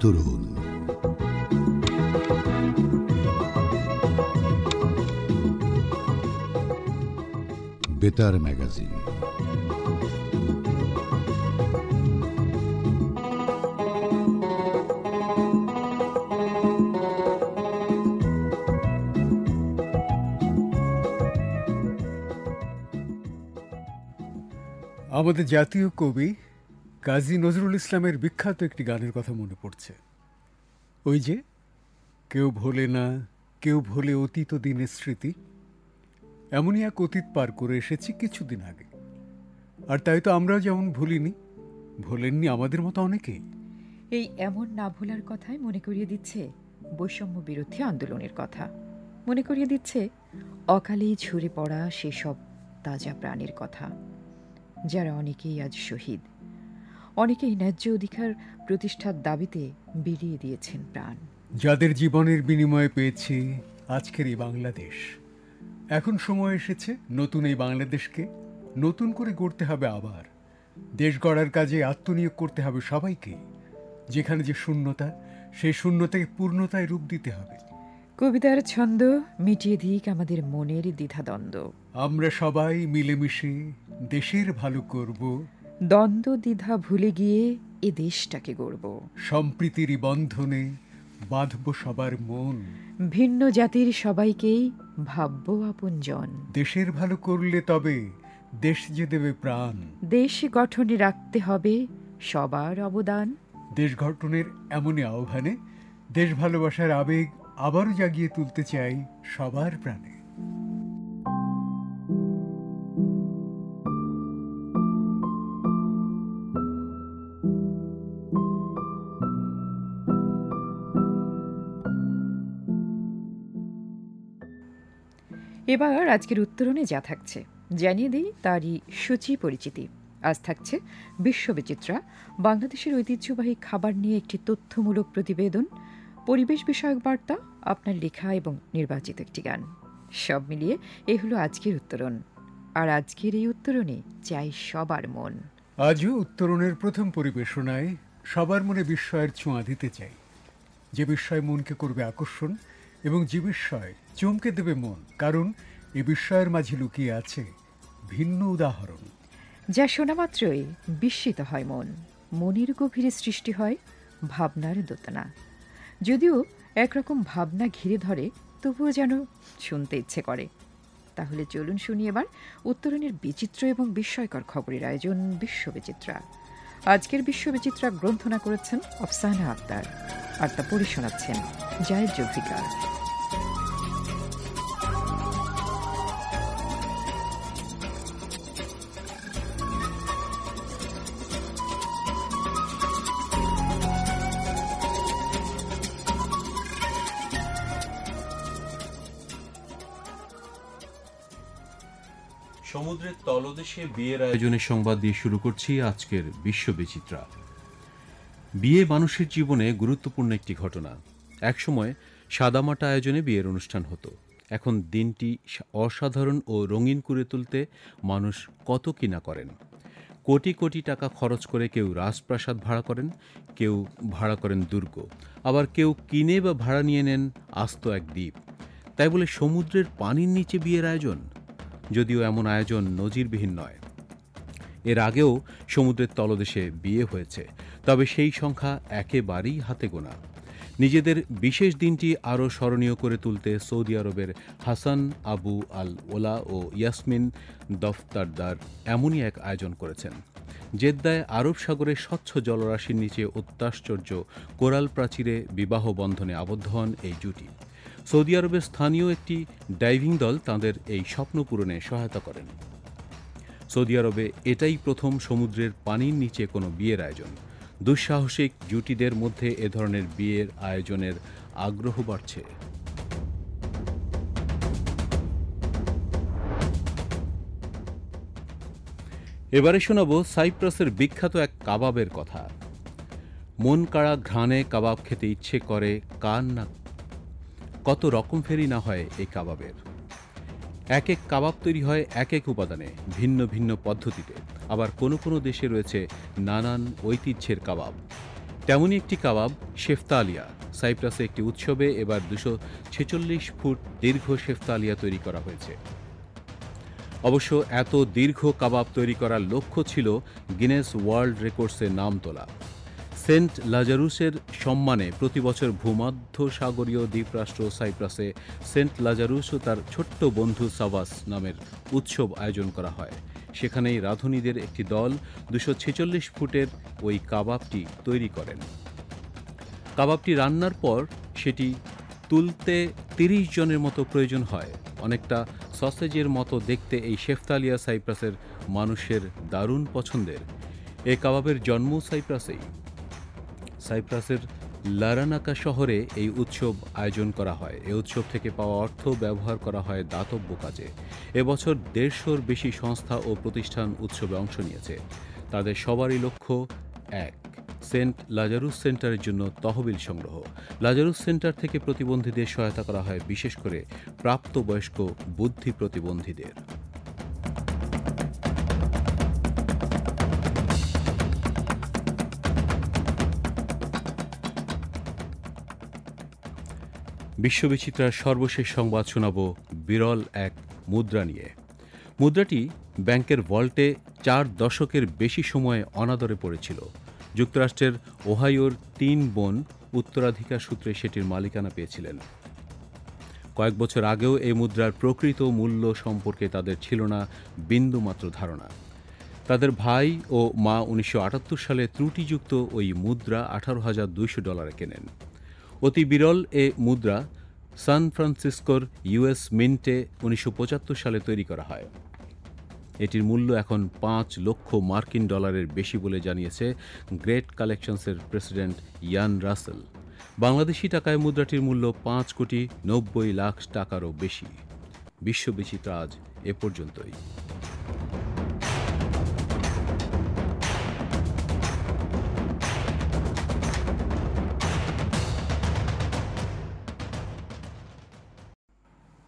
উত্তরণ। বেতার ম্যাগাজিন। আমাদের জাতীয় কবি কাজী নজরুল ইসলামের বিখ্যাত একটি গানের কথা মনে পড়ছে। ওই যে, কেউ ভোলে না, কেউ ভোলে অতীত দিনের স্মৃতি। এমনই এক অতীত পার করে এসেছি কিছুদিন আগে, আর তাই তো আমরাও যেমন ভুলিনি, ভোলেননি আমাদের মতো অনেকেই। এই এমন না ভোলার কথাই মনে করিয়ে দিচ্ছে বৈষম্য বিরোধী আন্দোলনের কথা, মনে করিয়ে দিচ্ছে অকালেই ঝরে পড়া সেসব তাজা প্রাণের কথা, যারা অনেকেই আজ শহীদ, অনেকেই ন্যায্য অধিকার প্রতিষ্ঠার দাবিতে বিলিয়ে দিয়েছেন প্রাণ। যাদের জীবনের বিনিময়ে পেয়েছি আজকের এই বাংলাদেশ। এখন সময় এসেছে নতুন এই বাংলাদেশকে নতুন করে গড়তে হবে। আবার দেশ গড়ার কাজে আত্মনিয়োগ করতে হবে সবাইকে। যেখানে যে শূন্যতা, সেই শূন্যতাকে পূর্ণতায় রূপ দিতে হবে। কবিতার ছন্দ মিটিয়ে দিক আমাদের মনের দ্বিধাদ্বন্দ্ব। আমরা সবাই মিলেমিশে দেশের ভালো করব, দ্বন্দ্ব দ্বিধা ভুলে গিয়ে এ দেশটাকে গড়ব। সম্প্রীতির বন্ধনে বাঁধব সবার মন, ভিন্ন জাতির সবাইকেই ভাবব আপনজন। দেশের ভালো করলে তবে দেশ যে দেবে প্রাণ। দেশ গঠনে রাখতে হবে সবার অবদান। দেশ গঠনের এমনই আহ্বানে দেশ ভালোবাসার আবেগ আবারও জাগিয়ে তুলতে চাই সবার প্রাণে। এবার আজকের উত্তরণে যা থাকছে জানিয়ে দিই তারই সূচি পরিচিতি। আজ থাকছে বিশ্ববিচিত্রা, বাংলাদেশের ঐতিহ্যবাহী খাবার নিয়ে একটি তথ্যমূলক প্রতিবেদন, পরিবেশ বিষয়ক বার্তা, আপনার লেখা এবং নির্বাচিত একটি গান। সব মিলিয়ে এই হলো আজকের উত্তরণ। আর আজকের এই উত্তরণে চাই সবার মন। আজও উত্তরণের প্রথম পরিবেশনায় সবার মনে বিস্ময়ের ছোঁয়া দিতে চাই। যে বিস্ময় মনকে করবে আকর্ষণ এবং যে বিস্ময় চমকে দেবে মন, কারণ এ বিস্ময়ের মাঝে লুকিয়ে আছে ভিন্ন উদাহরণ। যা শোনা মাত্রই বিস্মিত হয় মন, মনের গভীরে সৃষ্টি হয় ভাবনার দোতনা। যদিও একরকম ভাবনা ঘিরে ধরে, তবুও যেন শুনতে ইচ্ছে করে। তাহলে চলুন শুনি এবার উত্তরণের বিচিত্র এবং বিস্ময়কর খবরের আয়োজন বিশ্ববিচিত্রা। আজকের বিশ্ববিচিত্রা গ্রন্থনা করেছেন আফসানা আক্তার, আর তা পড়ে শোনাচ্ছেন জায়েদ জুলফিকার। সমুদ্রের তলদেশে বিয়ের আয়োজনের সংবাদ দিয়ে শুরু করছি আজকের বিশ্ববিচিত্রা। বিয়ে মানুষের জীবনে গুরুত্বপূর্ণ একটি ঘটনা। একসময় সাদামাটা আয়োজনে বিয়ের অনুষ্ঠান হতো। এখন দিনটি অসাধারণ ও রঙিন করে তুলতে মানুষ কত কিনা করেন। কোটি কোটি টাকা খরচ করে কেউ রাজপ্রাসাদ ভাড়া করেন, কেউ ভাড়া করেন দুর্গ, আবার কেউ কিনে বা ভাড়া নিয়ে নেন আস্ত এক দ্বীপ। তাই বলে সমুদ্রের পানির নিচে বিয়ের আয়োজন? যদিও এমন আয়োজন নজিরবিহীন নয়। এর আগেও সমুদ্রের তলদেশে বিয়ে হয়েছে, তবে সেই সংখ্যা একেবারেই হাতে গোনা। নিজেদের বিশেষ দিনটি আরও স্মরণীয় করে তুলতে সৌদি আরবের হাসান আবু আল ওলা ও ইয়াসমিন দফতারদার এমনই এক আয়োজন করেছেন। জেদ্দায় আরব সাগরের স্বচ্ছ জলরাশির নিচে অত্যাশ্চর্য কোরাল প্রাচীরে বিবাহ বন্ধনে আবদ্ধ হন এই জুটি। সৌদি আরবের স্থানীয় একটি ডাইভিং দল তাঁদের এই স্বপ্ন পূরণে সহায়তা করেন। সৌদি আরবে এটাই প্রথম সমুদ্রের পানির নিচে কোনো বিয়ের আয়োজন। দুঃসাহসিক জুটিদের মধ্যে এ ধরনের বিয়ের আয়োজনের আগ্রহ বাড়ছে। এবারে শোনাব সাইপ্রাসের বিখ্যাত এক কাবাবের কথা। মন কাড়া ঘ্রাণে কাবাব খেতে ইচ্ছে করে কার না। কত রকম ফেরি না হয় এই কাবাবের। এক এক কাবাব তৈরি হয় এক এক উপাদানে, ভিন্ন ভিন্ন পদ্ধতিতে। আবার কোনো কোনো দেশে রয়েছে নানান ঐতিহ্যের কাবাব। তেমনই একটি কাবাব শেফতালিয়া। সাইপ্রাসে একটি উৎসবে এবার 246 ফুট দীর্ঘ শেফতালিয়া তৈরি করা হয়েছে। অবশ্য এত দীর্ঘ কাবাব তৈরি করার লক্ষ্য ছিল গিনেস ওয়ার্ল্ড রেকর্ডসে নাম তোলা। সেন্ট লাজারুসের সম্মানে প্রতি বছর ভূমধ্য সাগরীয় দ্বীপরাষ্ট্র সাইপ্রাসে সেন্ট লাজারুস ও তার ছোট্ট বন্ধু সাভাস নামের উৎসব আয়োজন করা হয়। সেখানেই রাঁধুনিদের একটি দল 246 ফুটের ওই কাবাবটি তৈরি করেন। কাবাবটি রান্নার পর সেটি তুলতে 30 জনের মতো প্রয়োজন হয়। অনেকটা সসেজের মতো দেখতে এই শেফতালিয়া সাইপ্রাসের মানুষের দারুণ পছন্দের। এই কাবাবের জন্ম সাইপ্রাসেই। সাইপ্রাসের লারানাকা শহরে এই উৎসব আয়োজন করা হয়। এই উৎসব থেকে পাওয়া অর্থ ব্যবহার করা হয় দাতব্য কাজে। এবছর 150-র বেশি সংস্থা ও প্রতিষ্ঠান উৎসবে অংশ নিয়েছে। তাদের সবারই লক্ষ্য এক, সেন্ট লাজারুস সেন্টারের জন্য তহবিল সংগ্রহ। লাজারুস সেন্টার থেকে প্রতিবন্ধীদের সহায়তা করা হয়, বিশেষ করে প্রাপ্তবয়স্ক বুদ্ধি প্রতিবন্ধীদের। বিশ্ববিচিত্রার সর্বশেষ সংবাদ শোনাব বিরল এক মুদ্রা নিয়ে। মুদ্রাটি ব্যাংকের ভল্টে 4 দশকের বেশি সময় অনাদরে পড়েছিল। যুক্তরাষ্ট্রের ওহাইওর 3 বোন উত্তরাধিকার সূত্রে সেটির মালিকানা পেয়েছিলেন। কয়েক বছর আগেও এই মুদ্রার প্রকৃত মূল্য সম্পর্কে তাদের ছিল না বিন্দুমাত্র ধারণা। তাদের ভাই ও মা 1978 সালে ত্রুটিযুক্ত ওই মুদ্রা $18,200 কেনেন। অতি বিরল এ মুদ্রা সান ফ্রান্সিসকোর ইউএস মিন্টে 1975 সালে তৈরি করা হয়। এটির মূল্য এখন $5 লক্ষ বেশি বলে জানিয়েছে গ্রেট কালেকশনসের প্রেসিডেন্ট ইয়ান রাসেল। বাংলাদেশি টাকায় মুদ্রাটির মূল্য $5,90,00,000 বেশি। বিশ্ববিচিত্রা আজ এ পর্যন্তই।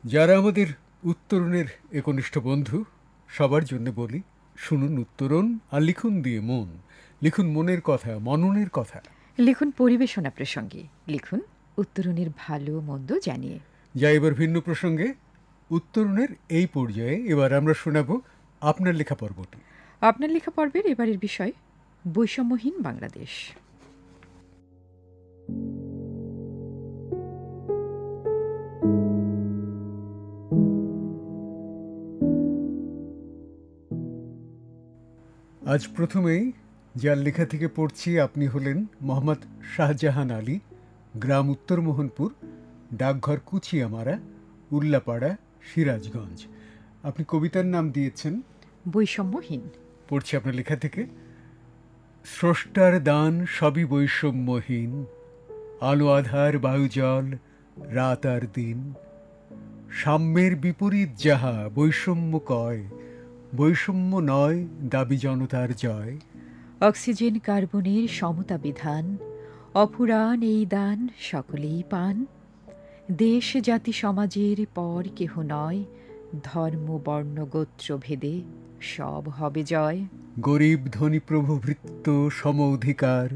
যারা আমাদের উত্তরণের একনিষ্ঠ বন্ধু, সবার জন্য বলি, শুনুন উত্তরণ আর লিখুন দিয়ে মন। লিখুন মনের কথা, মননের কথা। লিখুন পরিবেশনা প্রসঙ্গে, লিখুন উত্তরণের ভালো মন্দ জানিয়ে। যা এবার ভিন্ন প্রসঙ্গে। উত্তরণের এই পর্যায়ে এবার আমরা শোনাব আপনার লেখা পর্বটি। আপনার লেখা পর্বের এবারের বিষয় বৈষম্যহীন বাংলাদেশ। আজ প্রথমেই যার লেখা থেকে পড়ছি আপনি হলেন মোহাম্মদ শাহজাহান আলী, গ্রাম উত্তর মোহনপুর, ডাকঘর কুচিয়ামারা, উল্লাপাড়া, সিরাজগঞ্জ। আপনি কবিতার নাম দিয়েছেন বৈষম্যহীন। পড়ছি আপনার লেখা থেকে। স্রষ্টার দান সবই বৈষম্যহীন, আলো আধার বায়ু জল রাত আর দিন। সাম্যের বিপরীত যাহা বৈষম্য কয়, বৈষম্য নয় দাবি জনতার জয়। অক্সিজেন কার্বনের সমতা বিধান, অফুরান এই দান সকলেই পান। দেশ জাতি সমাজের পর কেহ নয়, ধর্ম বর্ণ গোত্র ভেদে সব হবে জয়। গরিব ধনী প্রভুভৃত্ত সম অধিকার,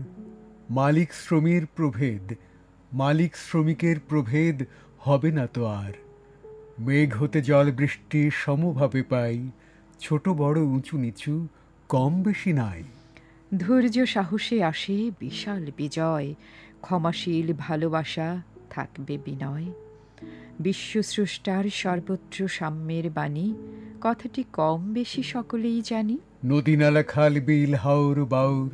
মালিক শ্রমের প্রভেদ, মালিক শ্রমিকের প্রভেদ হবে না তো আর। মেঘ হতে জল বৃষ্টি সমভাবে পাই, ছোট বড় উঁচু নিচু কম বেশি নাই। ধৈর্য সাহসে আসে বিশাল বিজয়, ক্ষমাশীল ভালোবাসা থাকবে বিনয়। বিশ্বস্রষ্টার সর্বত্র সাম্যের বাণী, কথাটি কম বেশি সকলেই জানি। নদী নালা খাল বিল হাওর বাউর,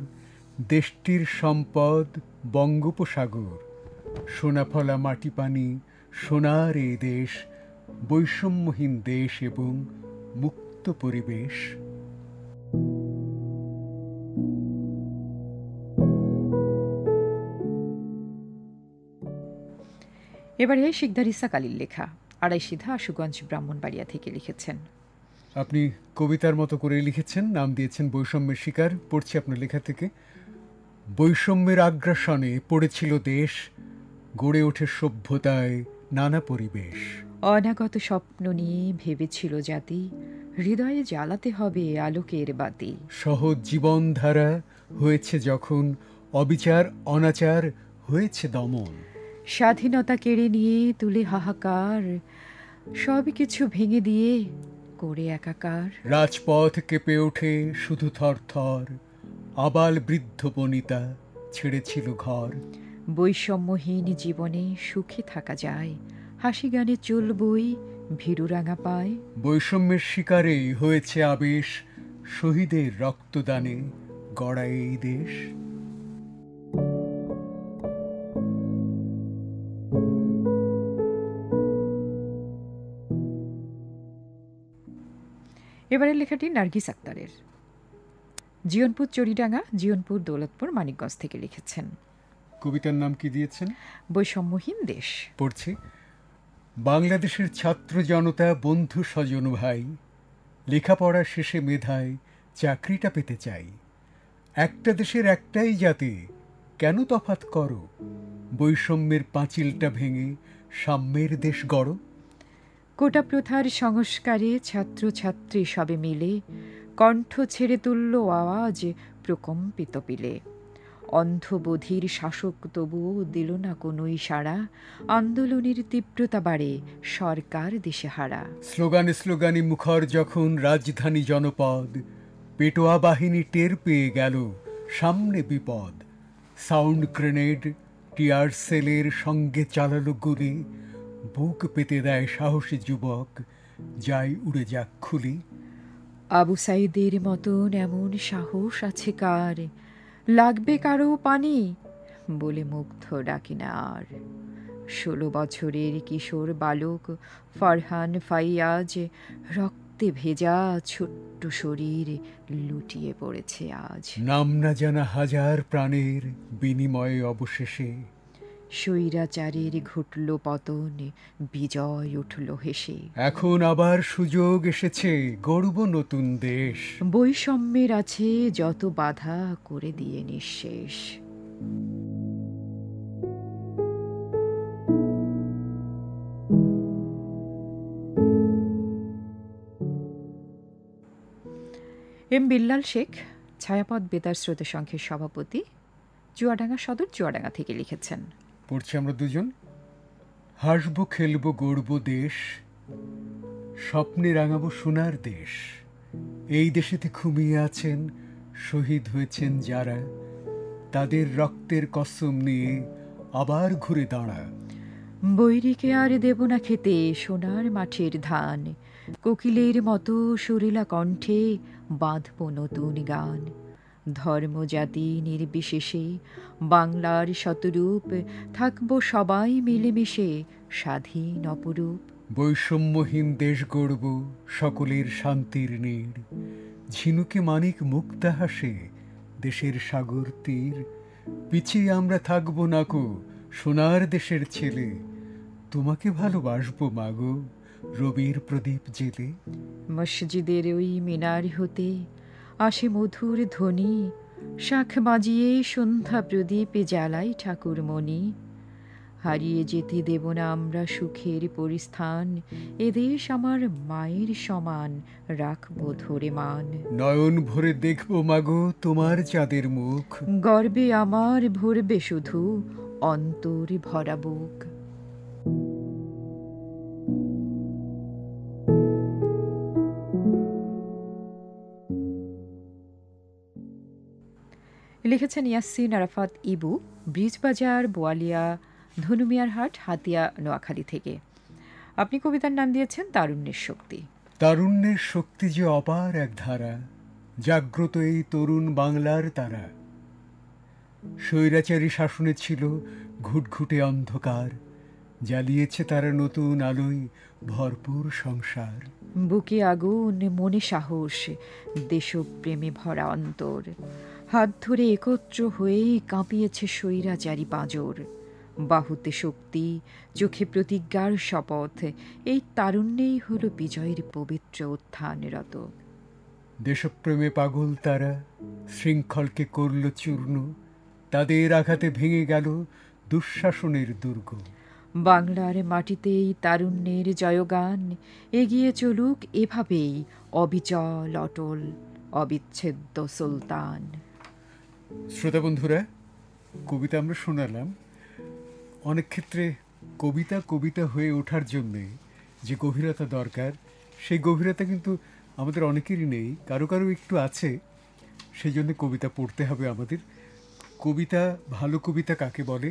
দেশটির সম্পদ বঙ্গোপসাগর। সোনাফলা মাটি পানি সোনার এ দেশ, বৈষম্যহীন দেশ এবং মুক্ত পরিবেশ। এবারে শিকদার ইসাক আলীর লেখা, আড়াইশিধা আশুগঞ্জ ব্রাহ্মণবাড়িয়া থেকে লিখেছেন। আপনি কবিতার মতো করে লিখেছেন, নাম দিয়েছেন বৈষম্যের শিকার। পড়ছি আপনার লেখা থেকে। বৈষম্যের আগ্রাসনে পড়েছিল দেশ, গড়ে ওঠে সভ্যতায় নানা পরিবেশ। অনাগত স্বপ্ন নিয়ে ভেবেছিল জাতি, হৃদয়ে জ্বালাতে হবে আলোকের বাতি। সহজ জীবনধারা হয়েছে যখন অবিচার অনাচার হয়েছে দমন। স্বাধীনতা কেড়ে নিয়ে তুলে হাহাকার, সব কিছু ভেঙে দিয়ে করে একাকার। রাজপথ কেঁপে ওঠে শুধু থরথর, আবাল বৃদ্ধ বনিতা ছেড়েছিল ঘর। বৈষম্যহীন জীবনে সুখে থাকা যায়, হাসি গানে চলবই ভীরুরাঙা পায়। বৈষম্যের শিকারেই হয়েছে আবেশ, শহীদের রক্তদানে গড়া এই দেশ। এবারের লেখাটি নার্গিস আক্তারের। জীবনপুর চড়িডাঙ্গা, জীবনপুর দৌলতপুর মানিকগঞ্জ থেকে লিখেছেন। কবিতার নাম কি দিয়েছেন? বৈষম্যহীন দেশ। পড়ছি। বাংলাদেশের ছাত্র জনতা, বন্ধু স্বজন ভাই, লেখাপড়া শেষে মেধায় চাকরিটা পেতে চাই। একটা দেশের একটাই জাতি, কেন তফাৎ করো? বৈষম্যের পাঁচিলটা ভেঙে সাম্যের দেশ গড়ো। কোটা প্রথার সংস্কারে ছাত্রছাত্রী সবে মিলে কণ্ঠ ছেড়ে তুলল আওয়াজ প্রকম্পিত পিলে। অন্ধবধির শাসক তবুও দিল না কোনো ইশারা, আন্দোলনের তীব্রতা বাড়ে সরকার দিশেহারা। স্লোগানে স্লোগানে মুখর যখন রাজধানী জনপদ, পেটোয়া বাহিনী টের পেয়ে গেল সামনে বিপদ। সাউন্ড গ্রেনেড, টিয়ার সেলের সঙ্গে চালালো গুলি, বুক পেতে দেয় সাহসী যুবক, যাই উড়ে যাক খুলি। আবু সাইদের মতন এমন সাহস আছে কার, লাগবে কারো পানি বলে মুগ্ধ ডাকি না আর। 16 বছরের কিশোর বালক ফরহান ফাইয়াজ, রক্তে ভেজা ছোট্ট শরীর লুটিয়ে পড়েছে আজ। নাম না জানা হাজার প্রাণের বিনিময়ে অবশেষে স্বৈরাচারের ঘটল পতন, বিজয় উঠল হেসে। এখন আবার সুযোগ এসেছে, গড়ব নতুন দেশ। বৈষম্যের আছে যত বাধা করে দিয়ে নিঃশেষ। এম বিল্লাল শেখ, ছায়াপথ বেতার শ্রোতা সংঘের সভাপতি, চুয়াডাঙ্গা সদর, চুয়াডাঙ্গা থেকে লিখেছেন। পড়ছি আমরা দুজন। হাসবো খেলবো গড়ব দেশ, স্বপ্নে রাঙাবো সোনার দেশ। এই দেশেতে ঘুমিয়ে আছেন, শহীদ হয়েছেন যারা, তাদের রক্তের কসম নিয়ে আবার ঘুরে দাঁড়া। বৈরীকে আর দেব না খেতে সোনার মাঠের ধান, কোকিলের মতো সুরেলা কণ্ঠে বাঁধব নতুন গান। ধর্ম জাতি নির্বিশেষে বাংলার শতরূপ, থাকব সবাই মিলেমিশে স্বাধীন অপরূপ। বৈষম্যহীন দেশ গড়ব সকলের শান্তির নীড়, ঝিনুকে মানিক মুক্তা হাসে দেশের সাগর তীর। পিছিয়ে আমরা থাকব নাকো সোনার দেশের ছেলে, তোমাকে ভালোবাসবো মাগো রবির প্রদীপ জেলে। মসজিদের ওই মিনার হতে আসে মধুর ধ্বনি, শাঁখ বাজিয়ে সন্ধ্যা প্রদীপে জ্বালাই ঠাকুরমণি। হারিয়ে যেতে দেব না আমরা সুখের পরিস্থান, এদেশ আমার মায়ের সমান রাখবো ধরে মান। নয়ন ভরে দেখবো মাগো তোমার চাঁদের মুখ, গর্বে আমার ভরবে শুধু অন্তরে ভরা বুক। লিখেছেন ইয়াসিন আরাফাত ইবু, ব্রিজবাজার, বোয়ালিয়া, ধনুমিয়ারহাট, হাতিয়া, নোয়াখালী থেকে। আপনি কবিতার নাম দিয়েছেন তারুণ্যের শক্তি। তারুণ্যের শক্তি যে অপার এক ধারা, জাগ্রত এই তরুণ বাংলার তারা। স্বৈরাচারী শাসনে ছিল ঘুটঘুটে অন্ধকার, জ্বালিয়েছে তারা নতুন আলোয় ভরপুর সংসার। বুকে আগুন, মনে সাহস, দেশপ্রেমে ভরা অন্তর, হাত ধরে একত্র হয়ে কাঁপিয়েছে স্বৈরাচারী পাঁজর। বাহুতে শক্তি, চোখে প্রতিজ্ঞার শপথ, এই তারুণ্যেই হলো বিজয়ের পবিত্র উত্থানরত। দেশপ্রেমে পাগল তারা, শৃঙ্খলকে করল চূর্ণ, তাদের আঘাতে ভেঙে গেল দুঃশাসনের দুর্গ। বাংলার মাটিতেই তারুণ্যের জয়গান, এগিয়ে চলুক এভাবেই অবিচল অটল অবিচ্ছেদ্য সুলতান। শ্রোতা বন্ধুরা, কবিতা আমরা শোনালাম, অনেক ক্ষেত্রে কবিতা কবিতা হয়ে ওঠার জন্যে যে গভীরতা দরকার, সেই গভীরতা কিন্তু আমাদের অনেকেরই নেই, কারো কারো একটু আছে। সেই জন্য কবিতা পড়তে হবে আমাদের। কবিতা, ভালো কবিতা কাকে বলে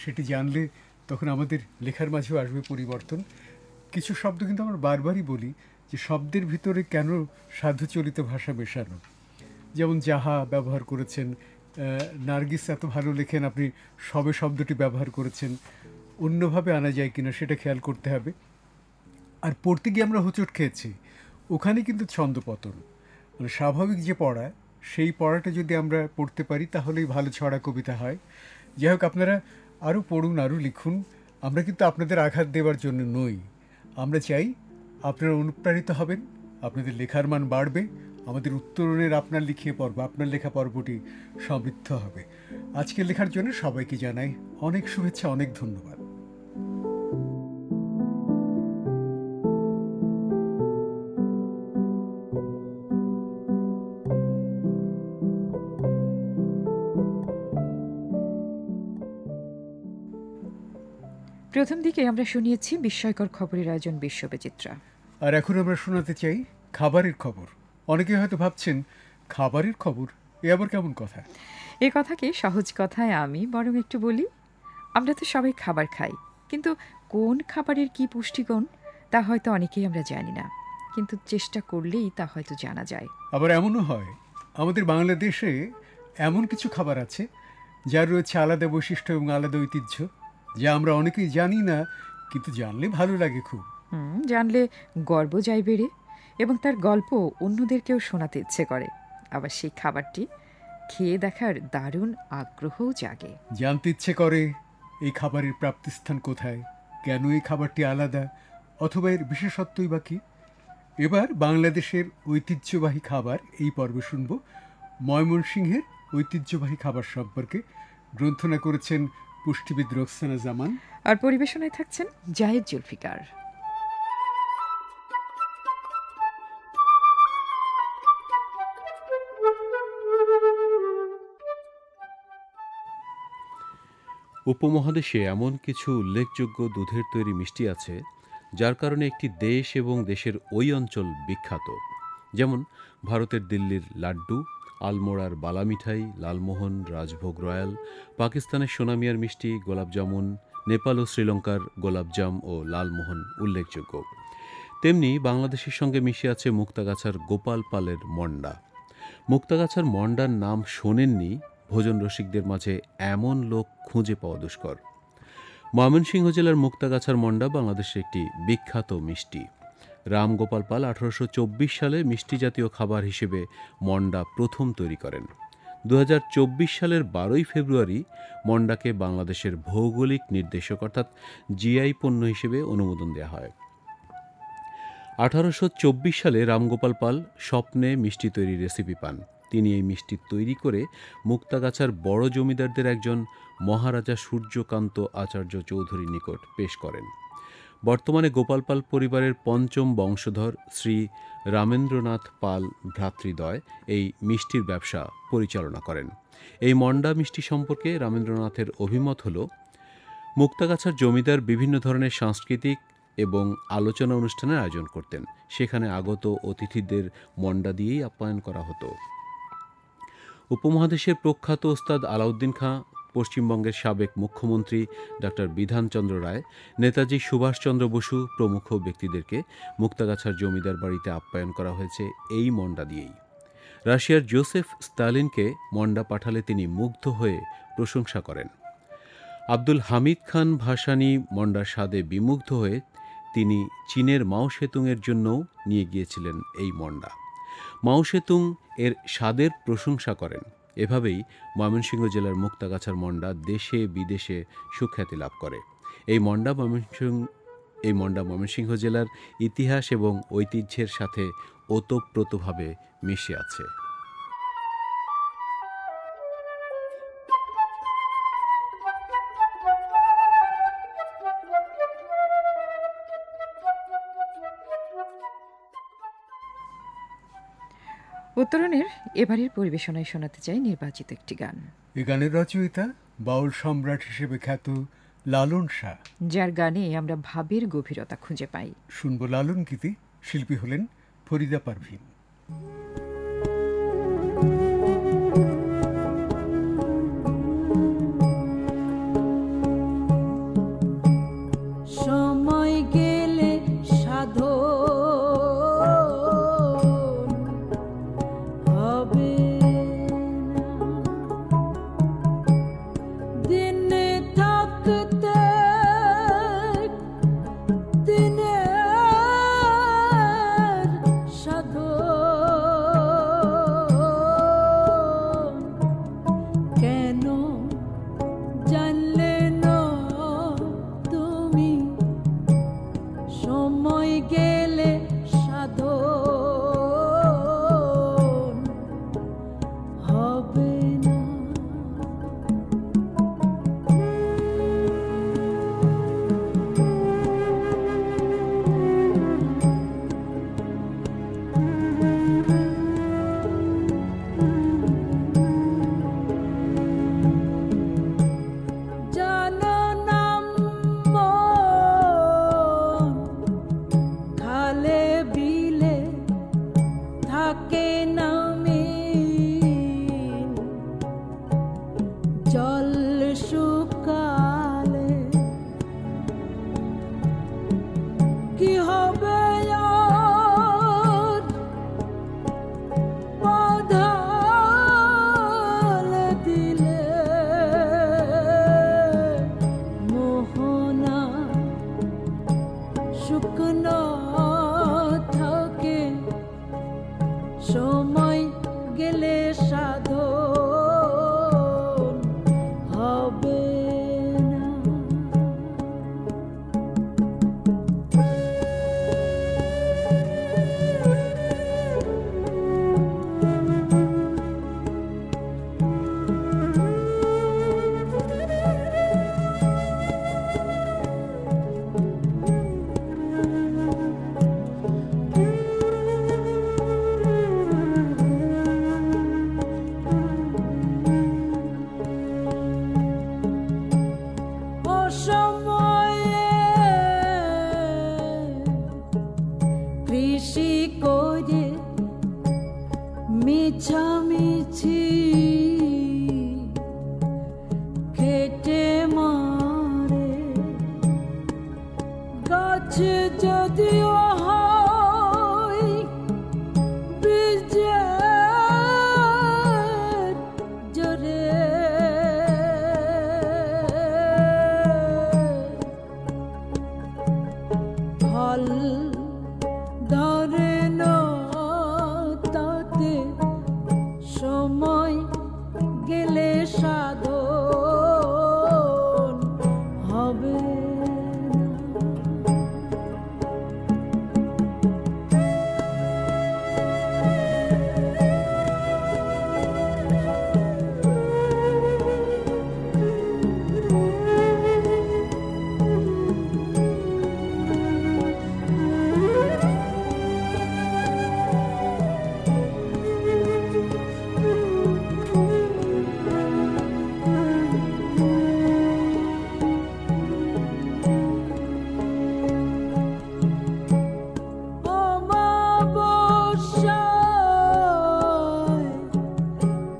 সেটি জানলে তখন আমাদের লেখার মাঝেও আসবে পরিবর্তন। কিছু শব্দ কিন্তু আমরা বারবারই বলি যে শব্দের ভিতরে কেন সাধুচলিত ভাষা মেশানো। যেমন যাহা ব্যবহার করেছেন, নার্গিস এত ভালো লেখেন, আপনি সবে শব্দটি ব্যবহার করেছেন, অন্যভাবে আনা যায় কিনা সেটা খেয়াল করতে হবে। আর পড়তে গিয়ে আমরা হোঁচট খেয়েছি, ওখানে কিন্তু ছন্দপতন, মানে স্বাভাবিক যে পড়া, সেই পড়াটা যদি আমরা পড়তে পারি তাহলেই ভালো ছড়া কবিতা হয়। যাই হোক, আপনারা আরও পড়ুন, আরও লিখুন। আমরা কিন্তু আপনাদের আঘাত দেওয়ার জন্য নই, আমরা চাই আপনারা অনুপ্রাণিত হবেন, আপনাদের লেখার মান বাড়বে, আমাদের উত্তরণের আপনার লিখিয়ে পর্ব, আপনার লেখা পর্বটি সমৃদ্ধ হবে। আজকের লেখার জন্য সবাইকে জানাই অনেক শুভেচ্ছা, অনেক ধন্যবাদ। প্রথম দিকে আমরা শুনিয়েছি বিস্ময়কর খবরের আয়োজন বিশ্ববিচিত্রা। আর এখন আমরা শোনাতে চাই খাবারের খবর। অনেকে হয়তো ভাবছেন খাবারের খবর, এ আবার কেমন কথা? এ কথাকে সহজ কথায় আমি বরং একটু বলি, আমরা তো সবাই খাবার খাই, কিন্তু কোন খাবারের কি পুষ্টিগুণ তা হয়তো অনেকেই আমরা জানি না, কিন্তু চেষ্টা করলেই তা হয়তো জানা যায়। আবার এমনও হয় আমাদের বাংলাদেশে এমন কিছু খাবার আছে যার রয়েছে আলাদা বৈশিষ্ট্য এবং আলাদা ঐতিহ্য, যা আমরা অনেকেই জানি না, কিন্তু জানলে ভালো লাগে খুব। জানলে গর্ব যায় বেড়ে, এবং তার গল্প অন্যদেরকেও শোনাতে ইচ্ছে করে। আবার সেই খাবারটি খেয়ে দেখার দারুণ আগ্রহও জাগে। জানতে ইচ্ছে করে এই খাবারের প্রাপ্তিস্থান কোথায়, কেন এই খাবারটি আলাদা, অথবা এর বিশেষত্বই বা কী। এবার বাংলাদেশের ঐতিহ্যবাহী খাবার এই পর্বে শুনব। ময়মনসিংহের ঐতিহ্যবাহী খাবার সম্পর্কে গ্রন্থনা করেছেন পুষ্টিবিদ রোকসানা জামান, আর পরিবেশনায় থাকছেন জাহিদ জুলফিকার। উপমহাদেশে এমন কিছু উল্লেখযোগ্য দুধের তৈরি মিষ্টি আছে যার কারণে একটি দেশ এবং দেশের ওই অঞ্চল বিখ্যাত। যেমন ভারতের দিল্লির লাড্ডু, আলমোড়ার বালা মিঠাই, লালমোহন, রাজভোগ রয়্যাল, পাকিস্তানের সোনামিয়ার মিষ্টি, গোলাপ জামুন, নেপাল ও শ্রীলঙ্কার গোলাপজাম ও লালমোহন উল্লেখযোগ্য। তেমনি বাংলাদেশের সঙ্গে মিশে আছে মুক্তাগাছার গোপাল পালের মন্ডা। মুক্তাগাছার মন্ডার নাম শোনেননি ভোজন রসিকদের মাঝে এমন লোক খুঁজে পাওয়া দুষ্কর। ময়মনসিংহ জেলার মুক্তাগাছার মন্ডা বাংলাদেশের একটি বিখ্যাত মিষ্টি। রামগোপাল পাল 1824 সালে মিষ্টি জাতীয় খাবার হিসেবে মন্ডা প্রথম তৈরি করেন। 2024 সালের 12 ফেব্রুয়ারি মন্ডাকে বাংলাদেশের ভৌগোলিক নির্দেশক অর্থাৎ জিআই পণ্য হিসেবে অনুমোদন দেওয়া হয়। 1824 সালে রামগোপাল পাল স্বপ্নে মিষ্টি তৈরির রেসিপি পান। তিনি এই মিষ্টি তৈরি করে মুক্তাগাছার বড় জমিদারদের একজন মহারাজা সূর্যকান্ত আচার্য চৌধুরীর নিকট পেশ করেন। বর্তমানে গোপাল পাল পরিবারের পঞ্চম বংশধর শ্রী রামেন্দ্রনাথ পাল ভ্রাতৃদ্বয় এই মিষ্টির ব্যবসা পরিচালনা করেন। এই মন্ডা মিষ্টি সম্পর্কে রামেন্দ্রনাথের অভিমত হল, মুক্তাগাছার জমিদার বিভিন্ন ধরনের সাংস্কৃতিক এবং আলোচনা অনুষ্ঠানের আয়োজন করতেন। সেখানে আগত অতিথিদের মন্ডা দিয়েই আপ্যায়ন করা হতো। উপমহাদেশের প্রখ্যাত ওস্তাদ আলাউদ্দিন খাঁ, পশ্চিমবঙ্গের সাবেক মুখ্যমন্ত্রী ডক্টর বিধানচন্দ্র রায়, নেতাজি সুভাষচন্দ্র বসু প্রমুখ ব্যক্তিদেরকে মুক্তাগাছার জমিদার বাড়িতে আপ্যায়ন করা হয়েছে এই মন্ডা দিয়েই। রাশিয়ার জোসেফ স্তালিনকে মন্ডা পাঠালে তিনি মুগ্ধ হয়ে প্রশংসা করেন। আব্দুল হামিদ খান ভাসানী মন্ডার স্বাদে বিমুগ্ধ হয়ে তিনি চীনের মাও সেতুংয়ের জন্যও নিয়ে গিয়েছিলেন এই মন্ডা। মাও সেতুং এর স্বাদের প্রশংসা করেন। এভাবেই ময়মনসিংহ জেলার মুক্তাগাছার মন্ডা দেশে বিদেশে সুখ্যাতি লাভ করে। এই মন্ডা ময়মনসিংহ জেলার ইতিহাস এবং ঐতিহ্যের সাথে ওতপ্রোতভাবে মিশে আছে। উত্তরণের এবারের পরিবেশনায় শোনাতে চাই নির্বাচিত একটি গান। এই গানের রচয়িতা বাউল সম্রাট হিসেবে খ্যাত লালন শাহ। যার গানে আমরা ভাবের গভীরতা খুঁজে পাই। শুনব লালন গীতি, শিল্পী হলেন ফরিদা পারভিন। সময় গেলে সাধন হবে না, দিনে থাকতে দিনের সাধন কেন জানলে না তুমি, সময় গেলে সাধন হবে না। জানো না মন, খালে বিলে থাকে না মিন, জল শুকালে কি হবে আর, বাঁধাল দিলে মোহনা শুকনো থাকে, সময় গেলে সাধন হবে না। অসময়ে কৃষি করে মিছামিছি খেটে মারে, গাছ যদিও হয় বীজের জোরে, ফল ধরে না তাতে, সময় গেলে সাধন হবে না। অমাবস্যায়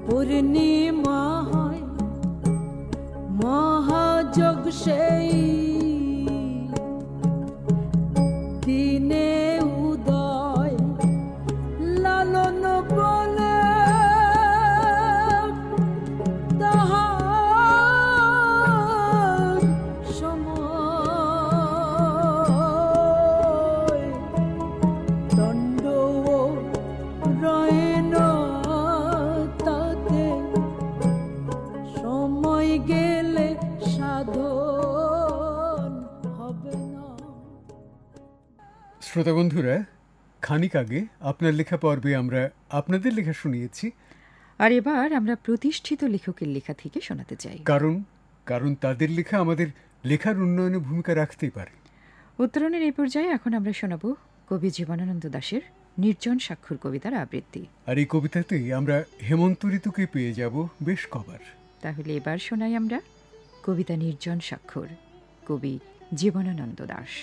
পূর্ণিমা হয়, মহাযোগ সেই দিনে উদয়, লালন বলে তাহার সময়, দণ্ড রয় না তাতে, সময় গেলে সাধন হবে না। শ্রোতা বন্ধুরা, খানিক আগে আপনার লেখা পর্বে আমরা আপনাদের লেখা শুনিয়েছি, আর এবার আমরা প্রতিষ্ঠিত লেখকের লেখা থেকে শোনাতে চাই। কারণ তাদের লেখা আমাদের লেখার উন্নয়নে ভূমিকা রাখতেই পারে। উত্তরণের এই পর্যায়ে এখন আমরা শোনাব কবি জীবনানন্দ দাশের নির্জন স্বাক্ষর কবিতার আবৃত্তি। আর এই কবিতাতেই আমরা হেমন্ত ঋতুকে পেয়ে যাব বেশ কবার। তাহলে এবার শোনাই আমরা কবিতা নির্জন স্বাক্ষর, কবি জীবনানন্দ দাশ।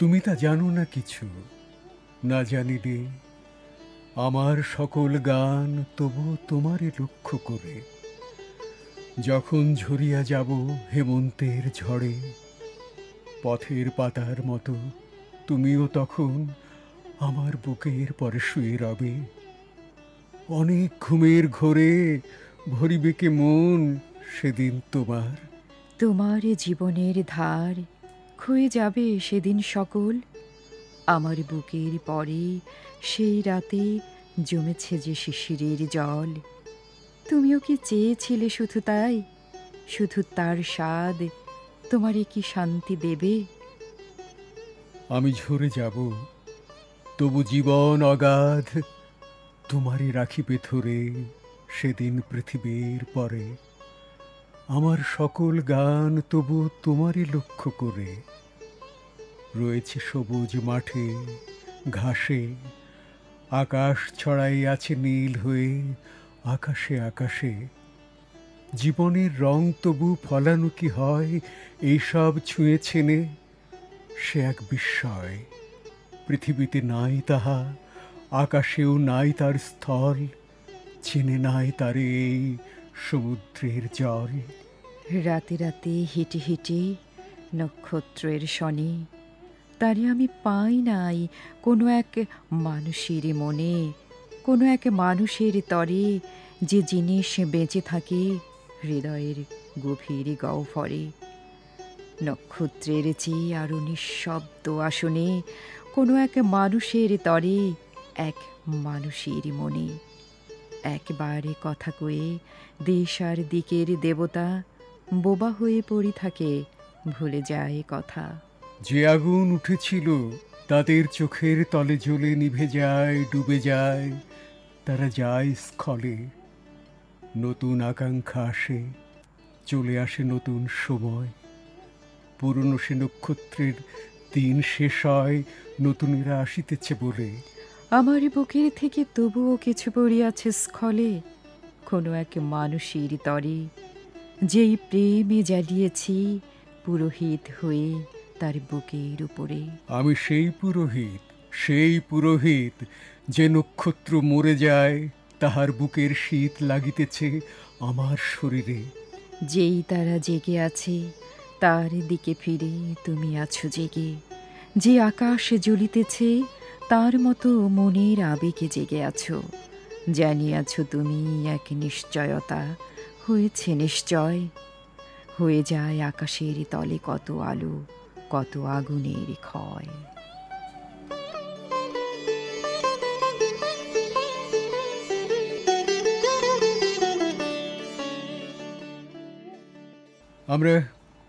তুমি তা জানো না কিছু, না জানিলে আমার সকল গান তবু তোমারে লক্ষ্য করে। যখন ঝরিয়া যাব হেমন্তের ঝড়ে, পথের পাতার মতো তুমিও তখন আমার বুকের পরে শুয়ে রবে। অনেক ঘুমের ঘোরে ভরিবে কে মন সেদিন তোমার। তোমার জীবনের ধার ক্ষয়ে যাবে সেদিন সকল, আমার বুকের পরে সেই রাতে জমেছে যে শিশিরের জল। তুমিও কি চেয়েছিলে শুধু তাই, শুধু তার স্বাদ তোমারে কি শান্তি দেবে? আমি ঝরে যাব তবু জীবন অগাধ তোমারে রাখিবে ধরে সেদিন পৃথিবীর পরে। আমার সকল গান তবু তোমারে লক্ষ্য করে। রয়েছে সবুজ মাঠে ঘাসে, আকাশ ছড়াই আছে নীল হয়ে আকাশে আকাশে। জীবনের রং তবু ফলানো কি হয় এইসব ছুঁয়ে ছেনে? সে এক বিস্ময়, পৃথিবীতে নাই তাহা, আকাশেও নাই তার স্থল, চিনে নাই তারে এই সমুদ্রের জল। রাতে রাতে হেঁটে হেঁটে নক্ষত্রের শনি, তারে আমি পাই নাই কোনো এক মানুষের মনে, কোনো এক মানুষের তরে, যে জিনিস বেঁচে থাকে হৃদয়ের গভীর গহ্বরে। নক্ষত্রের চেয়ে আরো নিঃশব্দ আসনে কোনো এক মানুষের তরে, এক মানুষের মনে। একবারে কথা কয়ে দেশ আর দিকের দেবতা বোবা হয়ে পড়ি থাকে, ভুলে যায় কথা। যে আগুন উঠেছিল তাদের চোখের তলে জ্বলে নিভে যায়, ডুবে যায়, তারা যায় স্খলে। নতুন আকাঙ্ক্ষা আসে, চলে আসে নতুন সময়। পুরনো সে নক্ষত্রের দিন শেষ হয়, নতুনেরা আসিতেছে বলে। আমার বুকের থেকে তবুও কিছু পড়িয়াছে স্খলে, কোনো এক মানুষের তরে, যেই প্রেমে জ্বালিয়েছি পুরোহিত হয়ে তার বুকের উপরে। আমি সেই পুরোহিত, সেই পুরোহিত যে নক্ষত্র মরে যায়, তাহার বুকের শীত লাগিতেছে আমার শরীরে। যেই তারা জেগে আছে তার দিকে ফিরে তুমি আছো জেগে, যে আকাশ জ্বলিতেছে তার মতো মনের আবেগে জেগে আছো। জানিয়াছো তুমি এক নিশ্চয়তা হয়েছে নিশ্চয়, হয়ে যায় আকাশের তলে কত আলো, কত আগুনের ক্ষয়। আমরা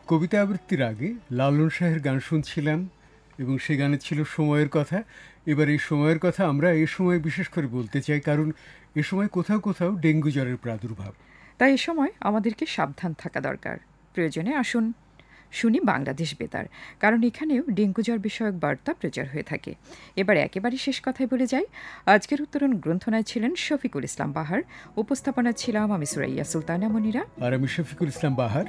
কবিতা আবৃত্তির আগে লালন শাহের গান শুনছিলাম এবং সে গানে ছিল সময়ের কথা। এবার এই সময়ের কথা আমরা এই সময় বিশেষ করে বলতে চাই, কারণ এ সময় কোথাও কোথাও ডেঙ্গু জ্বরের প্রাদুর্ভাব। তাই এ সময় আমাদেরকে সাবধান থাকা দরকার। প্রয়োজনে আসুন শুনি বাংলাদেশ বেতার, কারণ এখানেও ডেঙ্গু জ্বর বিষয়ক বার্তা প্রচার হয়ে থাকে। এবার একেবারে শেষ কথায় বলে যাই, আজকের উত্তরণ গ্রন্থনায় ছিলেন শফিকুল ইসলাম বাহার, উপস্থাপনা ছিলাম আমি সুরাইয়া সুলতানা মনিরা আর আমি শফিকুল ইসলাম বাহার।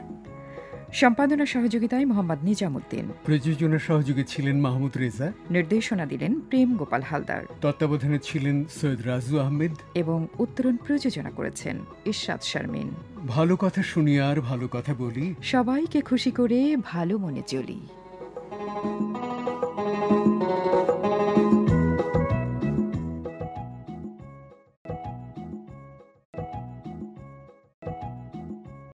সম্পাদনা সহযোগিতায় মোহাম্মদ নিজামুদ্দিন, প্রযোজনা সহযোগী ছিলেন মাহমুদ রেজা, নির্দেশনা দিলেন প্রেম গোপাল হালদার, তত্ত্বাবধানে ছিলেন সৈয়দ রাজু আহমেদ এবং উত্তরণ প্রযোজনা করেছেন ইশরাত শারমিন। ভালো কথা শুনি আর ভালো কথা বলি, সবাইকে খুশি করে ভালো মনে চলি।